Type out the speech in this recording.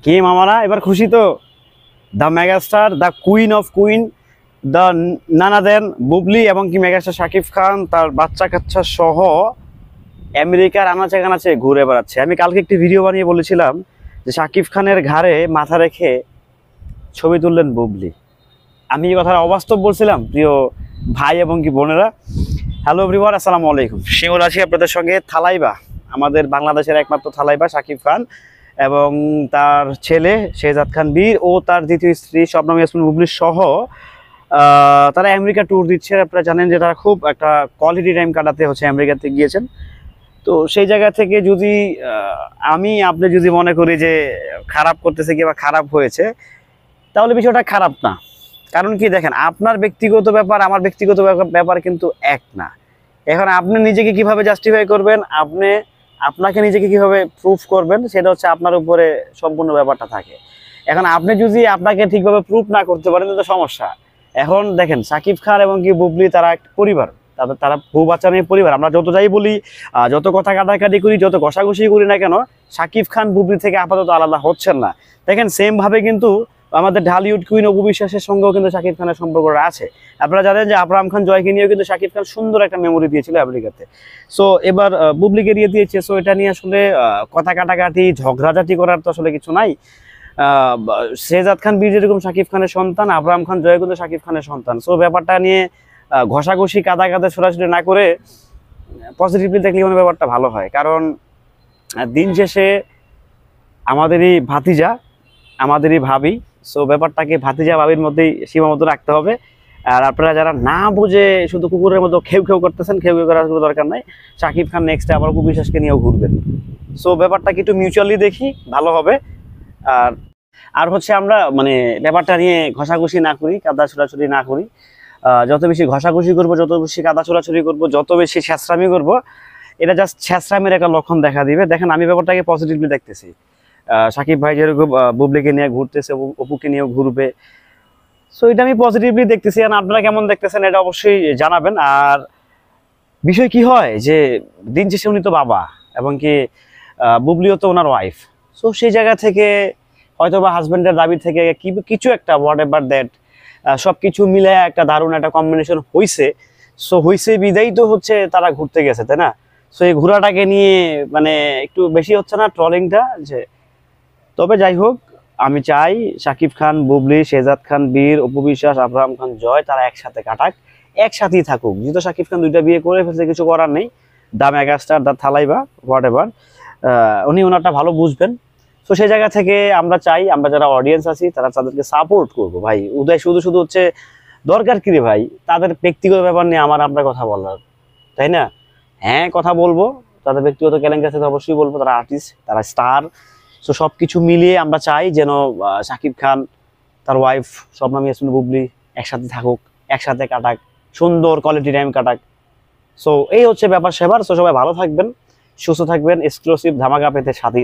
কি মামারা এবার খুশি তো? The megastar, the queen of queen, the নানাদেন বুবলি এবং কি মেগাস্টার শাকিব খান তার বাচ্চা কাচ্চা সহ আমেরিকার আনাচে কানাচে ঘুরে বেড়াচ্ছে। আমি কালকে একটি ভিডিও বানিয়ে বলেছিলাম যে শাকিব খানের ঘাড়ে মাথা রেখে ছবি তুললেন বুবলি। আমি এই কথা অবাস্তব বলছিলাম প্রিয় ভাই এবং কি বোনেরা। হ্যালো এভরিওয়ান, আসসালামু আলাইকুম। শিমুল আছি আপনাদের সঙ্গে। থালাইবা, আমাদের বাংলাদেশের একমাত্র থালাইবা শাকিব খান এবং তার ছেলে শেহজাদ খান বীর ও তার দ্বিতীয় স্ত্রী শবনম ইয়াসমিন বুবলি সহ তারা আমেরিকা ট্যুর দিচ্ছে। আপনারা জানেন যে তারা খুব একটা কোয়ালিটি টাইম কাটাতে হচ্ছে আমেরিকাতে গিয়েছেন। তো সেই জায়গা থেকে যদি আপনি যদি মনে করি যে খারাপ করতেছে কিংবা খারাপ হয়েছে, তাহলে বিষয়টা খারাপ না। কারণ কি দেখেন, আপনার ব্যক্তিগত ব্যাপার আমার ব্যক্তিগত ব্যাপার কিন্তু এক না। এখন আপনি নিজেকে কিভাবে জাস্টিফাই করবেন, আপনাকে নিজেকে কিভাবে প্রুফ করবেন, সেটা হচ্ছে আপনার উপরে সম্পূর্ণ ব্যাপারটা থাকে। এখন আপনি যদি আপনাকে ঠিকভাবে প্রুফ না করতে পারেন তো সমস্যা। এখন দেখেন, শাকিব খান এবং কি বুবলি তারা একটা পরিবার, তারা বউ বাচ্চা নিয়ে পরিবার। আমরা যত যাই বলি, যত কথা কাটাকাটি করি, যত ঘষাঘষি করি না কেন, শাকিব খান বুবলি থেকে আপাতত আলাদা হচ্ছেন না। দেখেন সেম ভাবে কিন্তু আমাদের ঢালিউড কুইন অপু বিশ্বাসের সঙ্গেও কিন্তু শাকিব খানের সম্পর্কটা আছে। আপনারা জানেন যে আবরাম খান জয়কে নিয়েও কিন্তু শাকিব খান সুন্দর একটা মেমোরি দিয়েছিল আমেরিকাতে। সো এবার বুবলিকে দিয়ে দিয়েছে। সো এটা নিয়ে আসলে কথা কাটাকাটি ঝগড়াঝাটি করার তো আসলে কিছু নাই। শেহজাদ খান বীর যেরকম শাকিব খানের সন্তান, আবরাম খান জয় কিন্তু শাকিব খানের সন্তান। সো ব্যাপারটা নিয়ে ঘষাঘষি কাদা সরাসরি না করে পজিটিভলি দেখলে মানে ব্যাপারটা ভালো হয়। কারণ দিন শেষে আমাদেরই ভাতিজা, আমাদেরই ভাবি। সো ব্যাপারটাকে ভাতিজা ভাবির মধ্যেই সীমাবদ্ধ রাখতে হবে। আর আপনারা যারা না বুঝে শুধু কুকুরের মতো খেউ করতেছেন, খেউ করার কোনো দরকার নাই। শাকিব খান নেক্সটে আবার অপু বিশ্বাসকে নিয়েও ঘুরবেন। সো ব্যাপারটাকে একটু মিউচুয়ালি দেখি, ভালো হবে। আর আর হচ্ছে আমরা মানে ব্যাপারটা নিয়ে ঘষাঘষি না করি, কাদা ছোড়াছুড়ি না করি। যত বেশি ঘষাঘষি করবো, যত বেশি কাদা ছোড়াছুড়ি করবো, যত বেশি ছ্যাঁচড়ামি করবো, এটা জাস্ট ছ্যাঁচড়ামির একটা লক্ষণ দেখা দিবে। দেখেন আমি ব্যাপারটাকে পজিটিভলি দেখতেছি। শাকিব ভাই যেরকম বুবলিকে নিয়ে ঘুরতেছে, অপুকে নিয়েও ঘুরবে। সো এটা আমি পজিটিভলি দেখতেছি। আর আপনারা কেমন দেখতেছেন এটা অবশ্যই জানাবেন। আর বিষয় কি হয় যে দিন শেষে উনি তো বাবা এবং কি বুবলিও তো ওনার ওয়াইফ। সো সেই জায়গা থেকে হয়তো বা হাজব্যান্ডের দাবি থেকে কিছু একটা হোয়াট এভার দ্যাট সব কিছু মিলে একটা দারুণ একটা কম্বিনেশন হয়েছে। সো হয়েছে বিদায়ী তো হচ্ছে তারা ঘুরতে গেছে, তাই না? সো এই ঘোরাটাকে নিয়ে মানে একটু বেশি হচ্ছে না ট্রলিংটা? যে তবে যাই হোক, আমি চাই শাকিব খান বুবলি, শেহজাদ খান বীর, অপু বিশ্বাস, আবরাম খান জয় তারা একসাথে কাটাক, একসাথেই থাকুক। যেহেতু শাকিব খান দুইটা বিয়ে করে ফেলছে, কিছু করার নেই। The megastar, the Thalaiva, whatever, উনি ওনারটা ভালো বুঝবেন। তো সেই জায়গা থেকে আমরা চাই, আমরা যারা অডিয়েন্স আছি তারা তাদেরকে সাপোর্ট করবো। ভাই উদয় শুধু শুধু হচ্ছে দরকার কি রে ভাই তাদের ব্যক্তিগত ব্যাপার নিয়ে আমরা কথা বলার, তাই না? হ্যাঁ কথা বলবো, তাদের ব্যক্তিগত কেলেঙ্কারি আছে অবশ্যই বলবো, তারা আর্টিস্ট, তারা স্টার। সো সবকিছু মিলিয়ে আমরা চাই যেন শাকিব খান তার ওয়াইফ শবনম ইয়াসমিন বুবলি একসাথে থাকুক, একসাথে কাটাক, সুন্দর কোয়ালিটি টাইম কাটাক। সো এই হচ্ছে ব্যাপার সেবার। সো সবাই ভালো থাকবেন, সুস্থ থাকবেন। এক্সক্লুসিভ ধামাকা পেতে সাথে